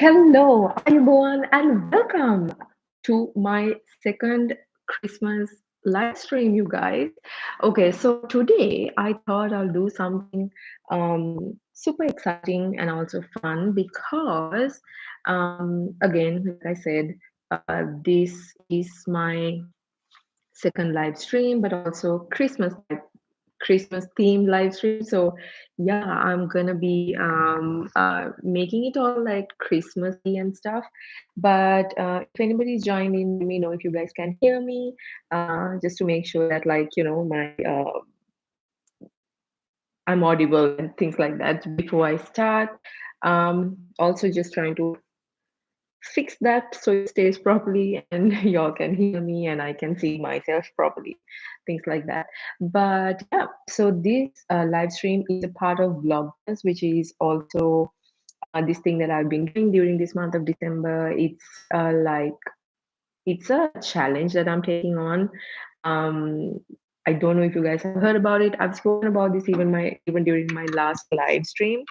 Hello, everyone, and welcome to my second Christmas live stream, you guys. Okay, so today I thought I'll do something super exciting and also fun because, again, like I said, this is my second live stream, but also Christmas themed live stream. So yeah, I'm gonna be making it all like Christmassy and stuff. But if anybody's joined in, let me know if you guys can hear me. Just to make sure that like my I'm audible and things like that before I start. Also just trying to fix that so it stays properly and y'all can hear me and I can see myself properly, things like that. But yeah, so this live stream is a part of Vlogmas, which is also this thing that I've been doing during this month of December. Like it's a challenge that I'm taking on. Um, I don't know if you guys have heard about it. I've spoken about this even during my last live stream,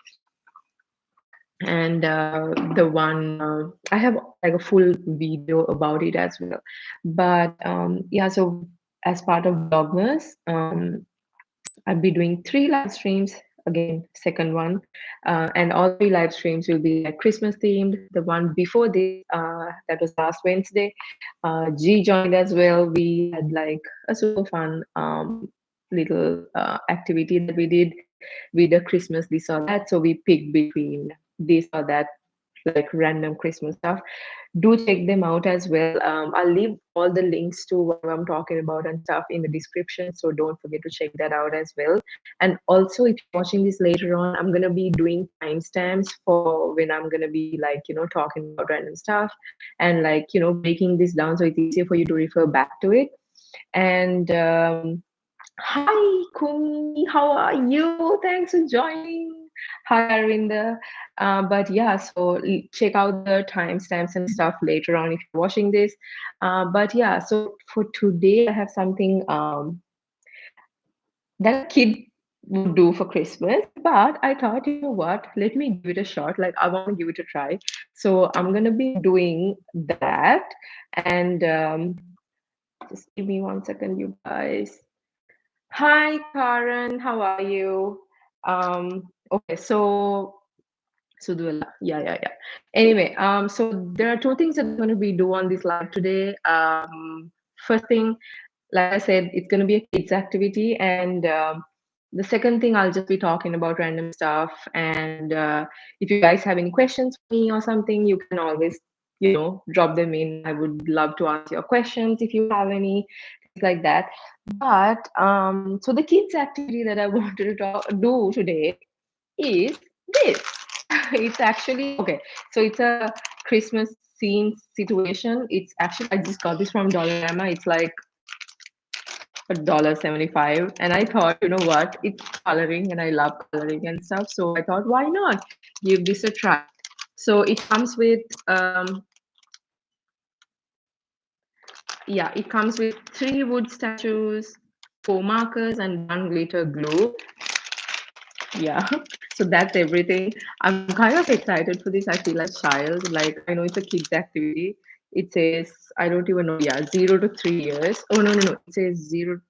and the one I have like a full video about it as well. But yeah, so as part of Vlogmas, I'll be doing three live streams again, second one, and all three live streams will be like Christmas themed. The one before this, that was last Wednesday, G joined as well. We had like a super fun little activity that we did with the Christmas this or that. So we picked between this or that, like random Christmas stuff. Do check them out as well. I'll leave all the links to what I'm talking about and stuff in the description. So don't forget to check that out as well. And also, if you're watching this later on, I'm gonna be doing timestamps for when I'm gonna be like, talking about random stuff and like, breaking this down so it's easier for you to refer back to it. And hi, Kumi, how are you? Thanks for joining. Hi, Arvinda. But yeah, so check out the timestamps and stuff later on if you're watching this. But yeah, so for today, I have something that a kid would do for Christmas. But I thought, you know what? Let me give it a shot. Like, I want to give it a try. So I'm going to be doing that. And just give me 1 second, you guys. Hi, Karen. How are you? Okay, so do a yeah. Anyway, so there are two things that I'm going to be do on this live today. First thing, like I said, it's going to be a kids activity, and the second thing, I'll just be talking about random stuff. And if you guys have any questions for me or something, you can always drop them in. I would love to answer your questions if you have any, things like that. But so the kids activity that I wanted to do today is this. It's actually okay. So it's a Christmas scene situation. It's actually, I just got this from Dollarama. It's like $1.75, and I thought, you know what? It's coloring, and I love coloring and stuff. So I thought, why not give this a try? So it comes with yeah, it comes with 3 wood statues, 4 markers, and 1 glitter glue. Yeah, so that's everything. I'm kind of excited for this. I feel like child. Like, I know it's a kids activity. It says, I don't even know. Yeah, 0 to 3 years. Oh no. It says zero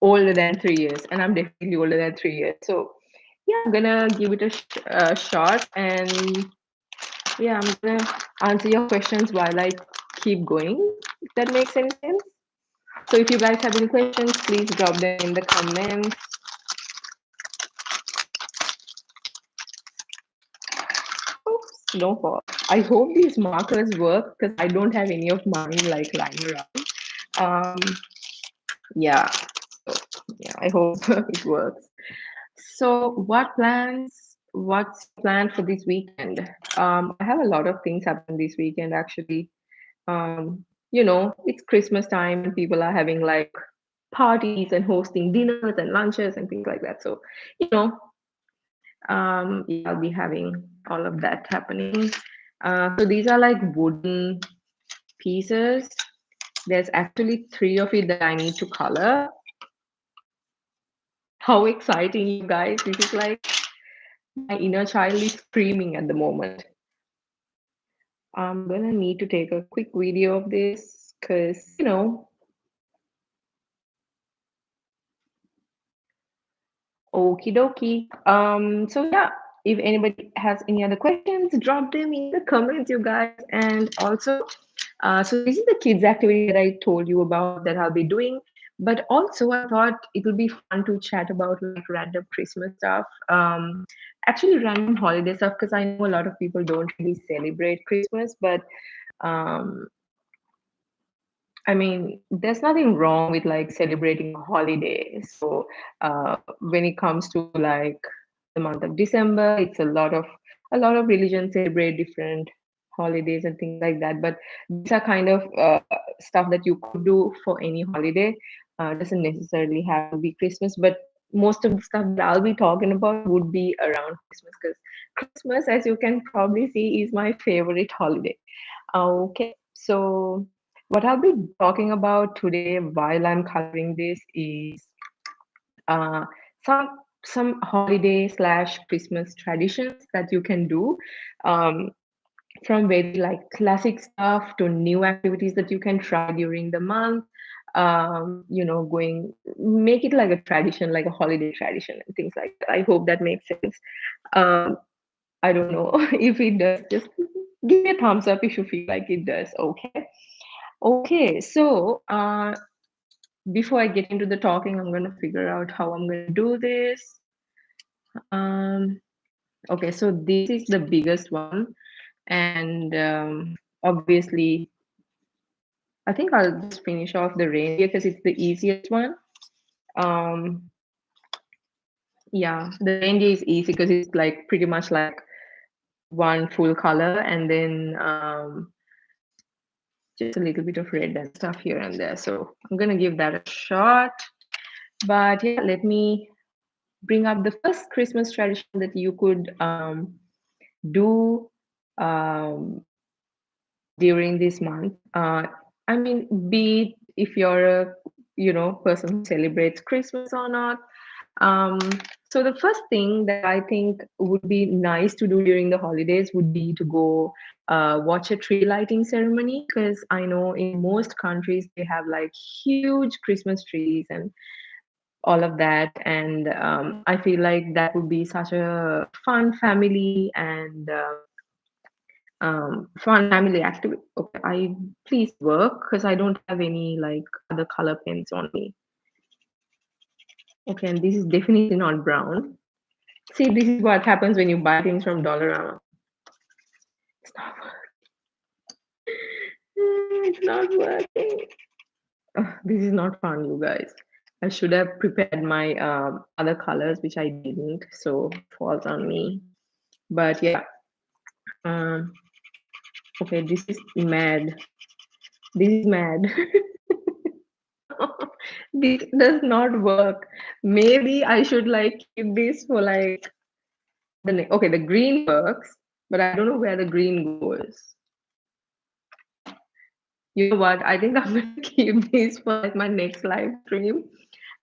older than 3 years, and I'm definitely older than 3 years. So yeah, I'm gonna give it a shot, and yeah, I'm gonna answer your questions while I keep going. If that makes any sense. So if you guys have any questions, please drop them in the comments. Oops, no fault. I hope these markers work because I don't have any of mine like lying around. Yeah, so yeah, I hope it works. So what's planned for this weekend? I have a lot of things happening this weekend actually. It's Christmas time and people are having like parties and hosting dinners and lunches and things like that. So, you know, yeah, I'll be having all of that happening. So these are like wooden pieces. There's actually 3 of it that I need to color. How exciting, you guys! This is like my inner child is screaming at the moment. I'm gonna need to take a quick video of this because, okie dokie. So yeah, if anybody has any other questions, drop them in the comments, you guys. And also, so this is the kids activity that I told you about that I'll be doing. But also, I thought it would be fun to chat about like random Christmas stuff. Actually, random holiday stuff because I know a lot of people don't really celebrate Christmas, but um, I mean, there's nothing wrong with like celebrating a holiday. So when it comes to like the month of December, it's a lot of religions celebrate different holidays and things like that. But these are kind of stuff that you could do for any holiday. Doesn't necessarily have to be Christmas, but most of the stuff that I'll be talking about would be around Christmas because Christmas, as you can probably see, is my favorite holiday. Okay, so what I'll be talking about today while I'm coloring this is uh, some holiday slash Christmas traditions that you can do, um, from very like classic stuff to new activities that you can try during the month. Going make it like a tradition, like a holiday tradition and things like that. I hope that makes sense. Um, I don't know if it does. Just give me a thumbs up if you feel like it does. Okay. Okay, so before I get into the talking, I'm gonna figure out how I'm gonna do this. Um, okay, so this is the biggest one, and obviously, I think I'll just finish off the reindeer because it's the easiest one. Um, yeah, the reindeer is easy because it's like pretty much like one full color, and then just a little bit of red and stuff here and there. So I'm gonna give that a shot. But yeah, let me bring up the first Christmas tradition that you could do um, during this month. I mean, be it if you're a person who celebrates Christmas or not. Um, so the first thing that I think would be nice to do during the holidays would be to go watch a tree lighting ceremony because I know in most countries they have like huge Christmas trees and all of that. And I feel like that would be such a fun family and fun family activity. Okay, I please work because I don't have any like other color pens on me. Okay, and this is definitely not brown. See, this is what happens when you buy things from Dollarama. It's not working. It's not working. This is not fun, you guys. I should have prepared my other colors, which I didn't, so it falls on me. But yeah, um, okay, this is mad. This is mad. This does not work. Maybe I should like keep this for like okay, the green works, but I don't know where the green goes. You know what? I think I'm gonna keep this for like my next live stream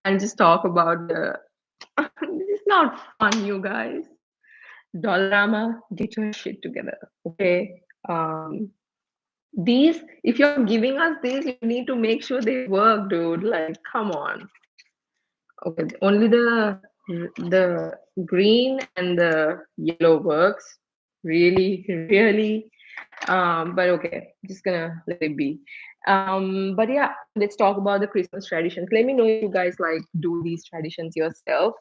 and just talk about the. This is not fun, you guys. Dollarama, get your shit together, okay? These, if you're giving us these, you need to make sure they work, dude. Like, come on. Okay, only the green and the yellow works. Really, really. But okay, just gonna let it be. But yeah, let's talk about the Christmas traditions. Let me know if you guys like do these traditions yourself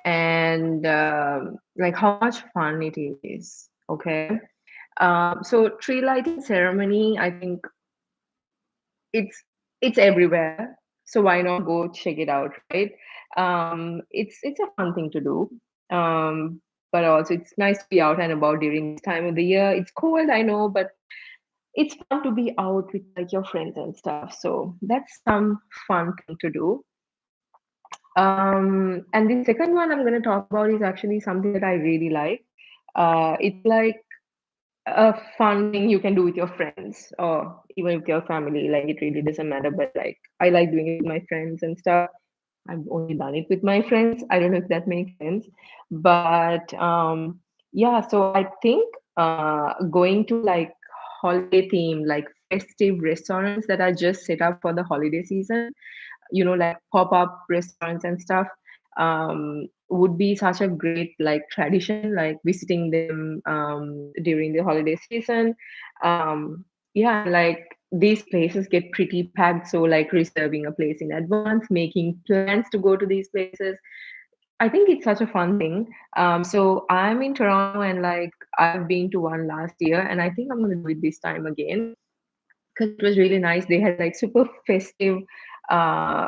and like how much fun it is. Okay. So tree lighting ceremony, I think it's it's everywhere. So why not go check it out, right? It's a fun thing to do. But also it's nice to be out and about during this time of the year. It's cold, I know, but it's fun to be out with like your friends and stuff. So that's some fun thing to do. And the second one I'm going to talk about is actually something that I really like. It's like a fun thing you can do with your friends or even with your family. Like it really doesn't matter, but like I like doing it with my friends and stuff. I've only done it with my friends. I don't know if that makes sense, but yeah. So I think going to like holiday theme, like festive restaurants that are just set up for the holiday season, like pop-up restaurants and stuff, would be such a great like tradition, like visiting them during the holiday season. Yeah, and like these places get pretty packed, so like reserving a place in advance, making plans to go to these places, I think it's such a fun thing. So I'm in Toronto, and like I've been to one last year, and I think I'm gonna do it this time again because it was really nice. They had like super festive, uh,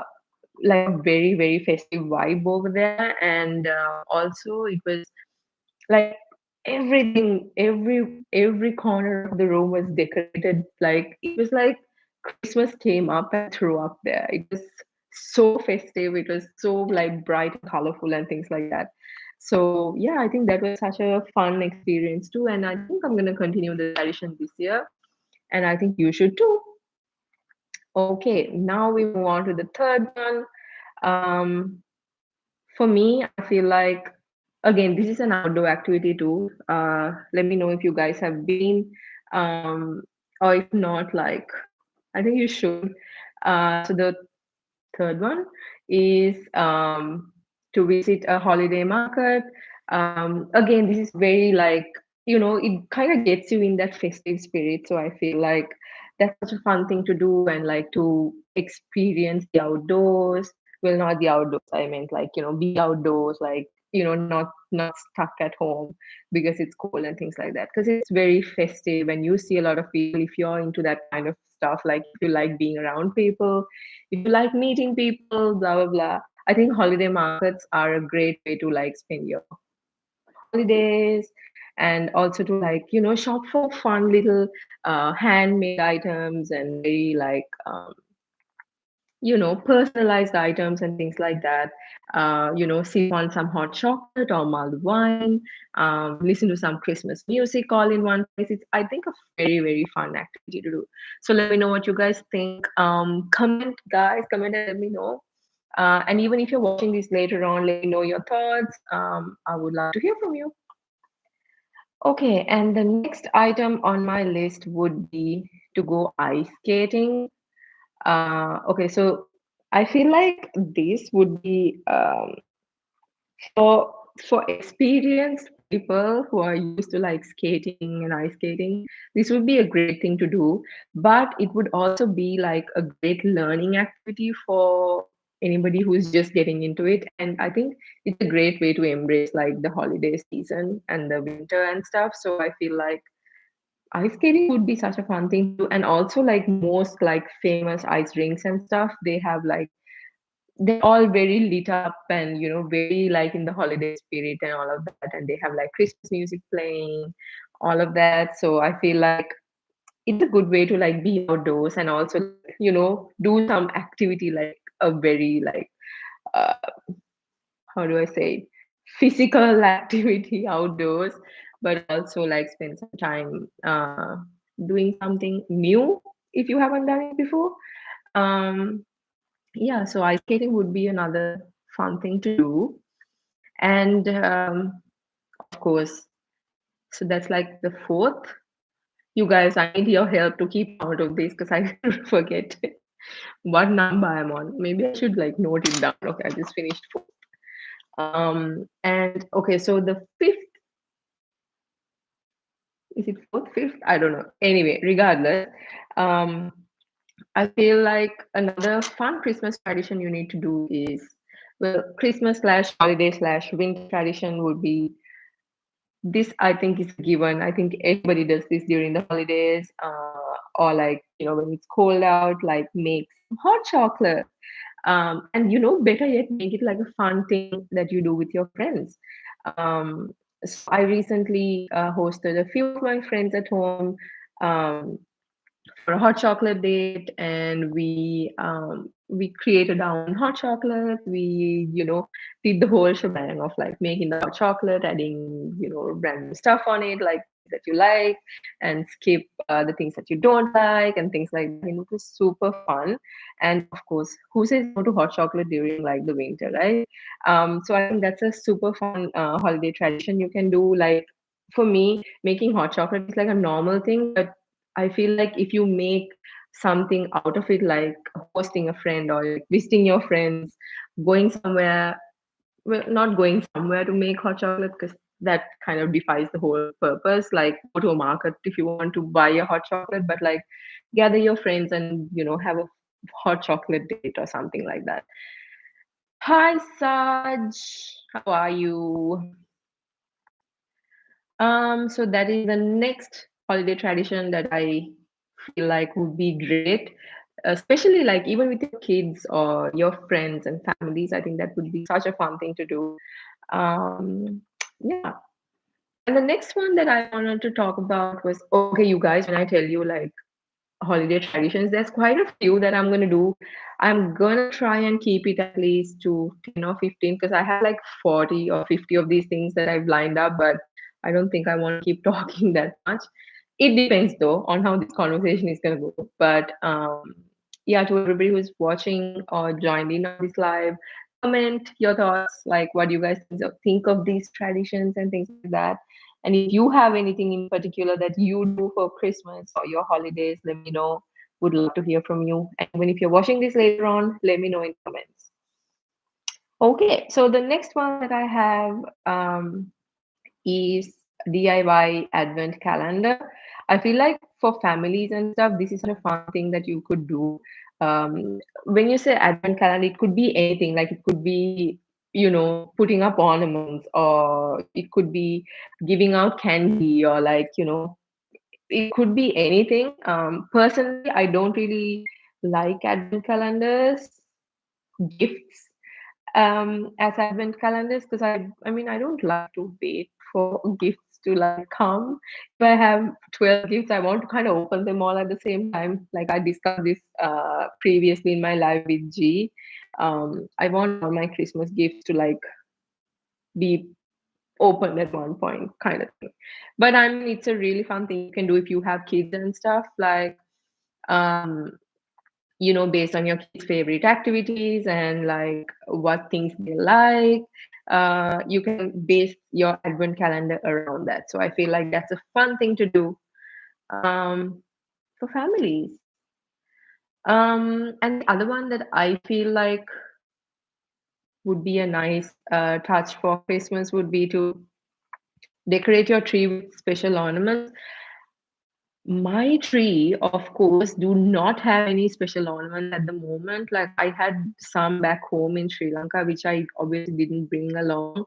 like a very very festive vibe over there, and also it was like everything, every corner of the room was decorated. Like it was like Christmas came up and threw up there. It was so festive. It was so like bright and colorful and things like that. So yeah, I think that was such a fun experience too, and I think I'm gonna continue the tradition this year, and I think you should too. Okay, now we move on to the third one. Um, for me, I feel like again this is an outdoor activity too. Let me know if you guys have been, um, or if not, like I think you should. So the third one is to visit a holiday market. Again, this is very like, it kind of gets you in that festive spirit. So I feel like that's such a fun thing to do and like to experience the outdoors. Well, not the outdoors. I meant like, be outdoors, like, not stuck at home because it's cold and things like that. Because it's very festive and you see a lot of people if you're into that kind of stuff, like if you like being around people, if you like meeting people, blah blah blah. I think holiday markets are a great way to like spend your holidays, and also to like shop for fun little handmade items and very like personalized items and things like that. Sip on some hot chocolate or mulled wine, listen to some Christmas music all in one place. It's, I think, a very, very fun activity to do. So let me know what you guys think. Comment, guys, comment and let me know. And even if you're watching this later on, let me know your thoughts. I would love to hear from you. Okay, and the next item on my list would be to go ice skating. Okay, so I feel like this would be for experienced people who are used to like skating and ice skating. This would be a great thing to do, but it would also be like a great learning activity for anybody who's just getting into it. And I think it's a great way to embrace like the holiday season and the winter and stuff. So I feel like ice skating would be such a fun thing to do. And also like most like famous ice rinks and stuff, they have like they're all very lit up and very like in the holiday spirit and all of that, and they have like Christmas music playing, all of that. So I feel like it's a good way to like be outdoors and also do some activity, like a very like uh, how do I say it? Physical activity outdoors, but also like spend some time doing something new if you haven't done it before. um yeah, so ice skating would be another fun thing to do. And of course, so that's like the fourth. You guys, I need your help to keep count of this because I forget what number I'm on. Maybe I should like note it down. Okay, I just finished four. And okay, so the fifth, is it fourth, fifth? I don't know. Anyway, regardless, um, I feel like another fun Christmas tradition you need to do is, well, Christmas slash holiday slash winter tradition would be this. I think is a given. I think everybody does this during the holidays, or like when it's cold out, like make some hot chocolate, and better yet, make it like a fun thing that you do with your friends. Um, so I recently hosted a few of my friends at home. Um, for a hot chocolate date, and we created our own hot chocolate. We did the whole shebang of like making the hot chocolate, adding random stuff on it, like that you like, and skip the things that you don't like and things like that. It was super fun. And of course, who says no to hot chocolate during like the winter, right? So I think that's a super fun holiday tradition you can do. Like for me, making hot chocolate is like a normal thing, but I feel like if you make something out of it, like hosting a friend or like visiting your friends, going somewhere, well, not going somewhere to make hot chocolate because that kind of defies the whole purpose. Like go to a market if you want to buy a hot chocolate, but like gather your friends and have a hot chocolate date or something like that. Hi Saj, how are you? So that is the next holiday tradition that I feel like would be great, especially like even with your kids or your friends and families. I think that would be such a fun thing to do. Yeah. And the next one that I wanted to talk about was, okay, you guys, when I tell you like holiday traditions, there's quite a few that I'm gonna do. I'm gonna try and keep it at least to 10 or 15 because I have like 40 or 50 of these things that I've lined up, but I don't think I want to keep talking that much. It depends though on how this conversation is gonna go. But yeah, to everybody who's watching or joined in on this live, comment your thoughts, like what you guys think of these traditions and things like that. And if you have anything in particular that you do for Christmas or your holidays, let me know. Would love to hear from you. And even if you're watching this later on, let me know in comments. Okay, so the next one that I have is DIY advent calendar. I feel like for families and stuff, this is such a fun thing that you could do. When you say advent calendar, it could be anything. Like it could be, putting up ornaments, or it could be giving out candy, or like, it could be anything. Personally, I don't really like advent calendars, gifts as advent calendars because I mean I don't like to wait for gifts to like come. If I have 12 gifts, I want to kind of open them all at the same time. Like I discussed this previously in my live with G. I want all my Christmas gifts to like be opened at one point kind of thing. But I mean it's a really fun thing you can do if you have kids and stuff, like um based on your kids' favorite activities and like what things they like. You can base your advent calendar around that. So I feel like that's a fun thing to do for families. And the other one that I feel like would be a nice touch for Christmas would be to decorate your tree with special ornaments. My tree, of course, do not have any special ornaments at the moment. Like I had some back home in Sri Lanka, which I obviously didn't bring along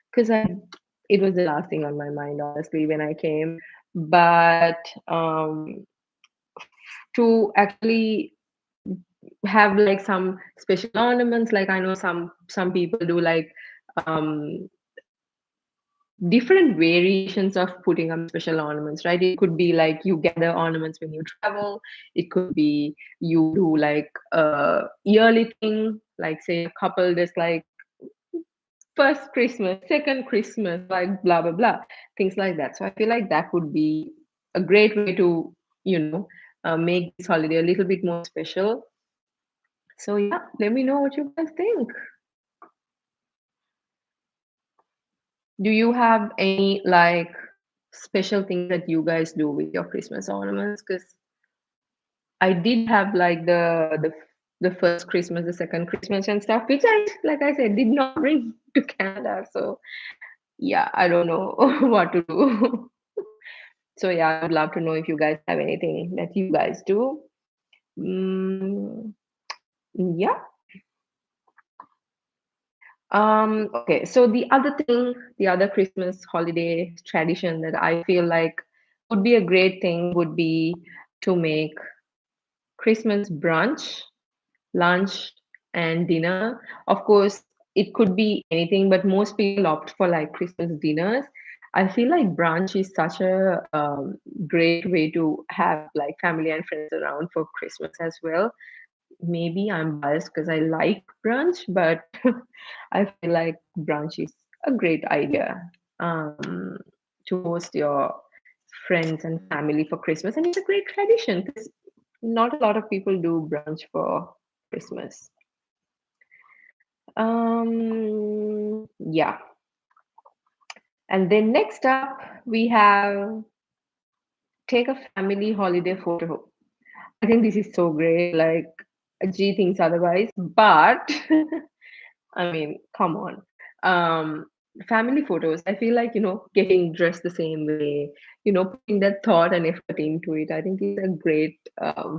because it was the last thing on my mind, honestly, when I came. But to actually have like some special ornaments, like I know some people do like um different variations of putting up special ornaments, right? It could be like you gather ornaments when you travel. It could be you do like a yearly thing, like say a couple just like first Christmas, second Christmas, like blah blah blah, things like that. So I feel like that would be a great way to, make this holiday a little bit more special. So yeah, let me know what you guys think. Do you have any like special things that you guys do with your Christmas ornaments? Because I did have like the first Christmas, the second Christmas and stuff, which I, like I said, did not bring to Canada. So yeah, I don't know what to do. So yeah, I would love to know if you guys have anything that you guys do. Mm, yeah. Okay, so the other Christmas holiday tradition that I feel like would be a great thing would be to make Christmas brunch, lunch, and dinner. Of course, it could be anything, but most people opt for like Christmas dinners. I feel like brunch is such a great way to have like family and friends around for Christmas as well. Maybe I'm biased because I like brunch, but I feel like brunch is a great idea um, to host your friends and family for Christmas, and it's a great tradition because not a lot of people do brunch for Christmas. Yeah, and then next up we have take a family holiday photo. I think this is so great. Like, G thinks otherwise, but I mean, come on. Um, Family photos, I feel like, getting dressed the same way, putting that thought and effort into it. I think it's a great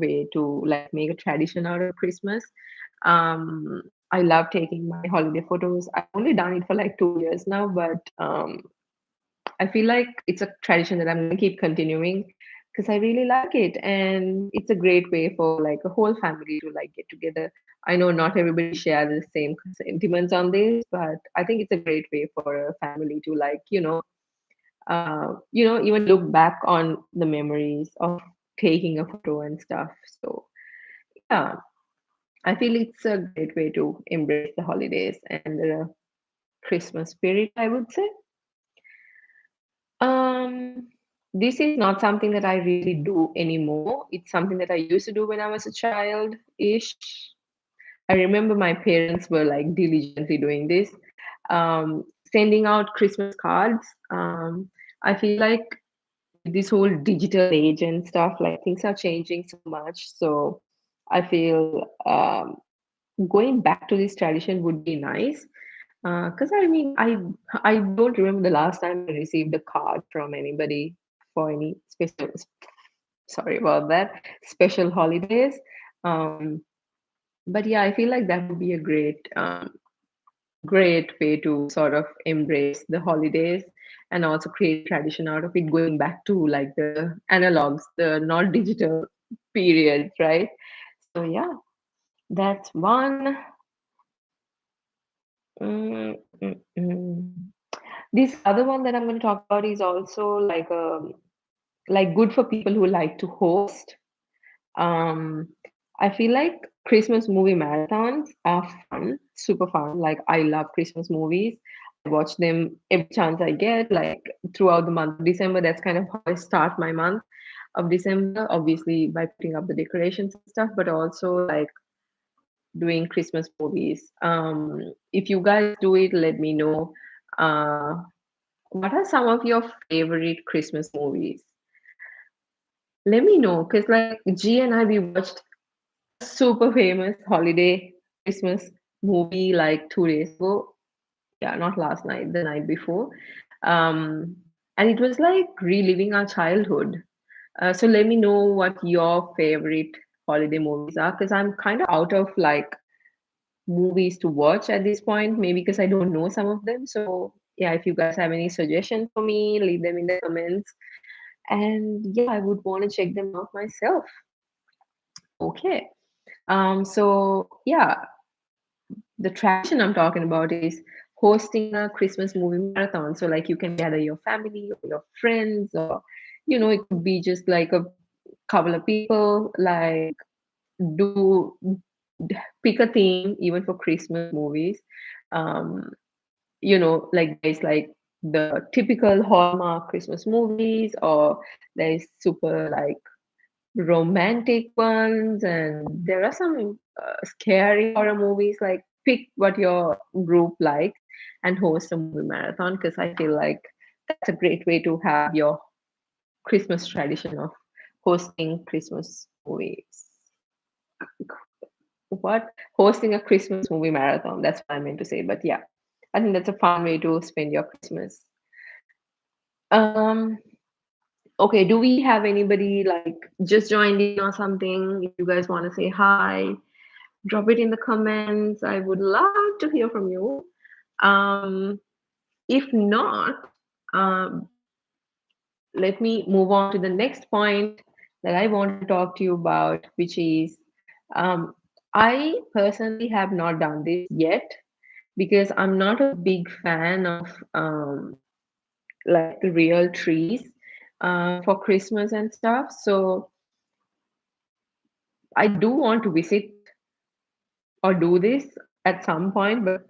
way to like make a tradition out of Christmas. I love taking my holiday photos. I've only done it for like 2 years now, but I feel like it's a tradition that I'm going to keep continuing because I really like it. And it's a great way for like a whole family to like get together. I know not everybody shares the same sentiments on this, but I think it's a great way for a family to like, even look back on the memories of taking a photo and stuff. So yeah, I feel it's a great way to embrace the holidays and the Christmas spirit, I would say. Um, this is not something that I really do anymore. It's something that I used to do when I was a child-ish. I remember my parents were like diligently doing this, sending out Christmas cards. I feel like with this whole digital age and stuff, like things are changing so much. So I feel going back to this tradition would be nice. Because I mean, I don't remember the last time I received a card from anybody for any special. Sorry about that. Special holidays. Um, but yeah, I feel like that would be a great way to sort of embrace the holidays and also create tradition out of it, going back to like the analogs, the not digital periods, right? So yeah, that's one. Mm, mm, mm. This other one that I'm going to talk about is also like good for people who like to host. Um, I feel like Christmas movie marathons are fun, super fun. Like I love Christmas movies. I watch them every chance I get, like throughout the month of December. That's kind of how I start my month of December, obviously by putting up the decorations and stuff, but also like doing Christmas movies. If you guys do it, let me know. Uh, what are some of your favorite Christmas movies? Let me know, because like G and I, we watched a super famous holiday Christmas movie like 2 days ago. Yeah, not last night, the night before. Um, and it was like reliving our childhood. So let me know what your favorite holiday movies are, because I'm kind of out of like movies to watch at this point, maybe because I don't know some of them. So yeah, if you guys have any suggestions for me, leave them in the comments. And yeah, I would want to check them out myself. Okay. So yeah, the tradition I'm talking about is hosting a Christmas movie marathon. So like you can gather your family or your friends, or it could be just like a couple of people, like do pick a theme even for Christmas movies. Um, like there's like the typical Hallmark Christmas movies, or there's super like romantic ones, and there are some scary horror movies. Like pick what your group likes and host a movie marathon, because I feel like that's a great way to have your Christmas tradition of hosting Christmas movies. What? Hosting a Christmas movie marathon. That's what I meant to say. But yeah, I think that's a fun way to spend your Christmas. Um, okay, do we have anybody like just joined in or something? If you guys want to say hi, drop it in the comments. I would love to hear from you. Um, if not, um, let me move on to the next point that I want to talk to you about, which is um, I personally have not done this yet because I'm not a big fan of like the real trees for Christmas and stuff. So I do want to visit or do this at some point, but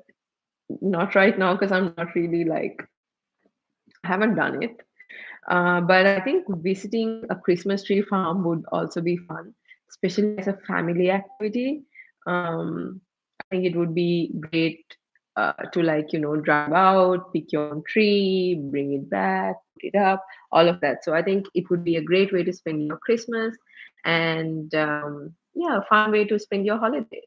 not right now because I'm not really like, I haven't done it. But I think visiting a Christmas tree farm would also be fun, especially as a family activity. I think it would be great. to like drive out, pick your own tree, bring it back, put it up, all of that. So I think it would be a great way to spend your Christmas, and yeah, a fun way to spend your holidays.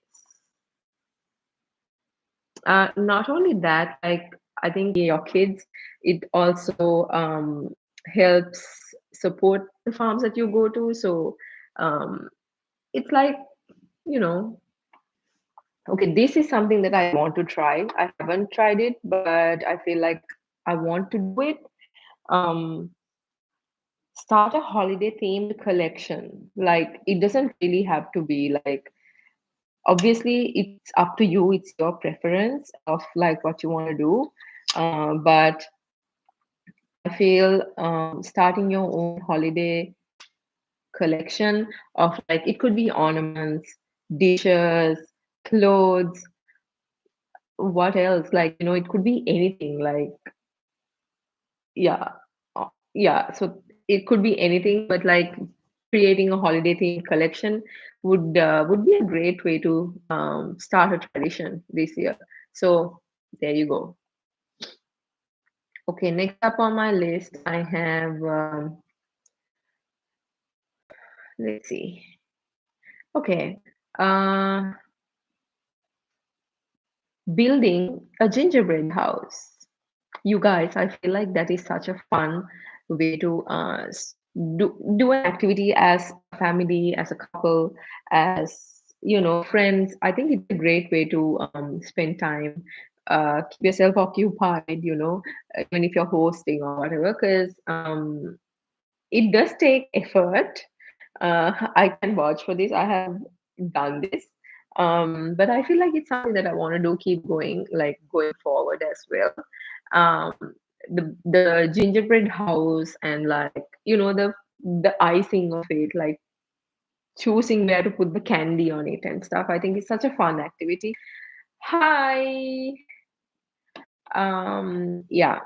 Not only that, like I think your kids, it also helps support the farms that you go to. So um, it's like, you know, okay, this is something that I want to try. I haven't tried it, but I feel like I want to do it. Um, Start a holiday themed collection. Like it doesn't really have to be like, obviously it's up to you, it's your preference of like what you want to do. But I feel starting your own holiday collection of like it could be ornaments, dishes, clothes, what else? Like, it could be anything. Like, yeah, yeah. So it could be anything, but like creating a holiday themed collection would be a great way to start a tradition this year. So there you go. Okay, next up on my list, I have let's see. Okay. Uh, Building a gingerbread house. You guys, I feel like that is such a fun way to do an activity as a family, as a couple, as friends. I think it's a great way to spend time, keep yourself occupied. Even if you're hosting or whatever, because it does take effort. I can vouch for this. I have done this. But I feel like it's something that I want to do, keep going, like going forward as well. The gingerbread house and like the icing of it, like choosing where to put the candy on it and stuff. I think it's such a fun activity. Hi. Yeah.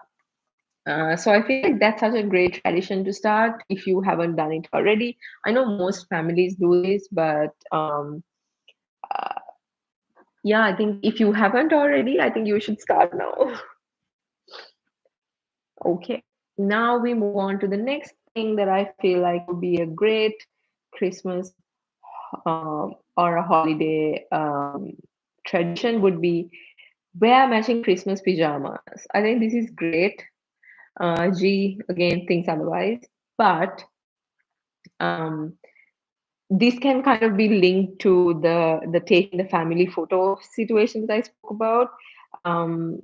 So I feel like that's such a great tradition to start if you haven't done it already. I know most families do this, but yeah, I think if you haven't already, I think you should start now. Okay. Now we move on to the next thing that I feel like would be a great Christmas or a holiday tradition would be wear matching Christmas pajamas. I think this is great. G again thinks otherwise, but um, this can kind of be linked to the taking the family photo situation that I spoke about. Um,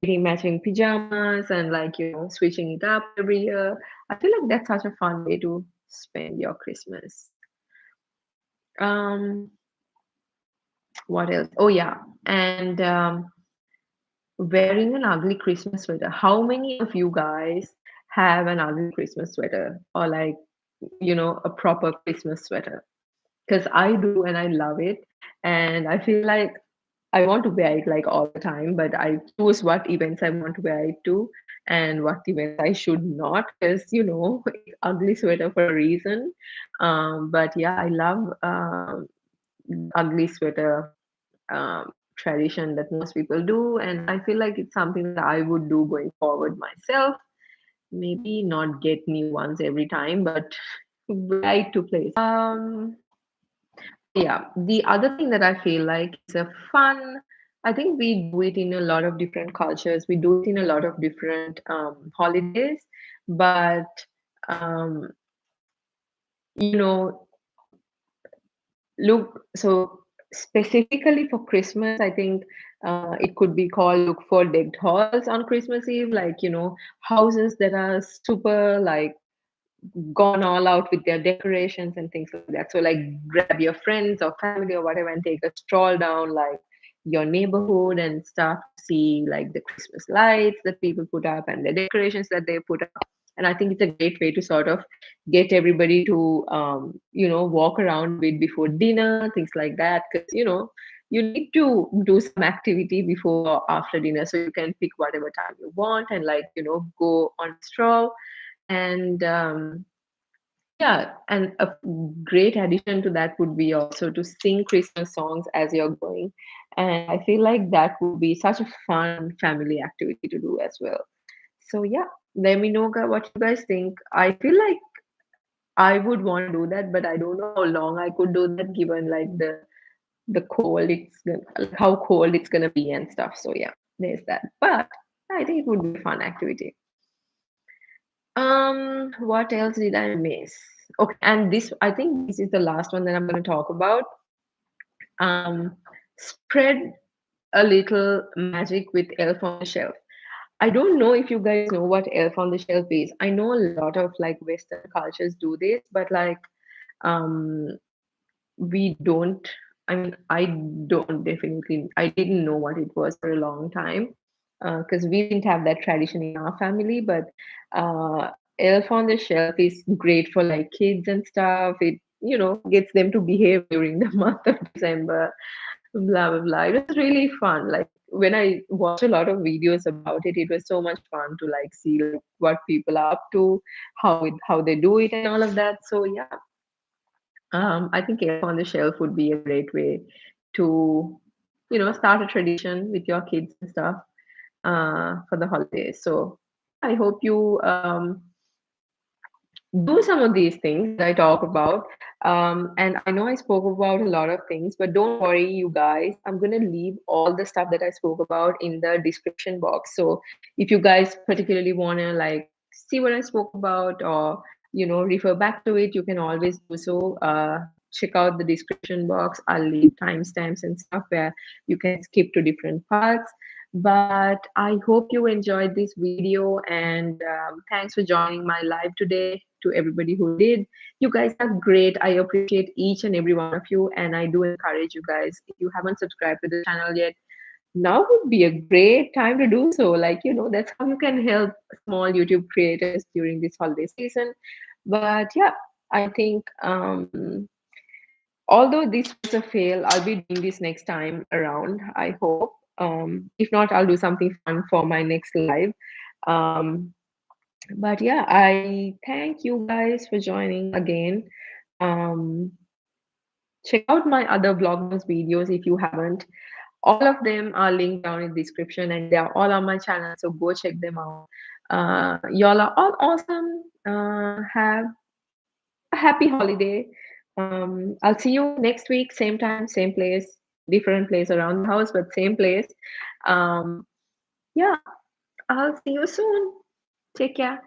Getting matching pajamas and like switching it up every year. I feel like that's such a fun way to spend your Christmas. Um, what else? Oh yeah, and wearing an ugly Christmas sweater. How many of you guys have an ugly Christmas sweater or like a proper Christmas sweater? Because I do and I love it. And I feel like I want to wear it like all the time, but I choose what events I want to wear it to and what events I should not, because it's ugly sweater for a reason. But yeah, I love ugly sweater tradition that most people do, and I feel like it's something that I would do going forward myself. Maybe not get new ones every time, but wear it to place. Yeah, the other thing that I feel like is a fun, I think we do it in a lot of different cultures. We do it in a lot of different holidays, but um, you know, look, so specifically for Christmas, I think it could be called look for decked halls on Christmas Eve, like, houses that are super like gone all out with their decorations and things like that. So like grab your friends or family or whatever and take a stroll down like your neighborhood and start to see like the Christmas lights that people put up and the decorations that they put up. And I think it's a great way to sort of get everybody to walk around a bit before dinner, things like that. Because you need to do some activity before or after dinner, so you can pick whatever time you want and like go on a stroll. And yeah, and a great addition to that would be also to sing Christmas songs as you're going. and I feel like that would be such a fun family activity to do as well. So yeah, let me know what you guys think. I feel like I would want to do that, but I don't know how long I could do that given like the cold like how cold it's gonna be and stuff. So yeah, there's that. But I think it would be a fun activity. What else did I miss? Okay, and this I think this is the last one that I'm gonna talk about. Um, Spread a little magic with Elf on the Shelf. I don't know if you guys know what Elf on the Shelf is. I know a lot of like Western cultures do this, but like um we don't. I mean, I don't definitely. I didn't know what it was for a long time because we didn't have that tradition in our family. But uh, Elf on the Shelf is great for like kids and stuff. It gets them to behave during the month of December. Blah blah blah. It was really fun. Like when I watched a lot of videos about it, it was so much fun to like see like what people are up to, how they do it, and all of that. So yeah, I think Elf on the Shelf would be a great way to, start a tradition with your kids and stuff for the holidays. So yeah, I hope you do some of these things that I talk about. And I know I spoke about a lot of things, but don't worry, you guys. I'm going to leave all the stuff that I spoke about in the description box. So if you guys particularly want to like see what I spoke about or, refer back to it, you can always do so. Check out the description box. I'll leave timestamps and stuff where you can skip to different parts. But I hope you enjoyed this video and thanks for joining my live today to everybody who did. You guys are great. I appreciate each and every one of you. And I do encourage you guys, if you haven't subscribed to the channel yet, now would be a great time to do so. Like, that's how you can help small YouTube creators during this holiday season. But yeah, I think although this was a fail, I'll be doing this next time around, I hope. If not, I'll do something fun for my next live. Um, but yeah, I thank you guys for joining again. Um, Check out my other Vlogmas videos if you haven't. All of them are linked down in the description and they are all on my channel, so go check them out. Y'all are all awesome. Have a happy holiday. I'll see you next week, same time, same place, different place around the house, but same place. Um, yeah, I'll see you soon. Take care.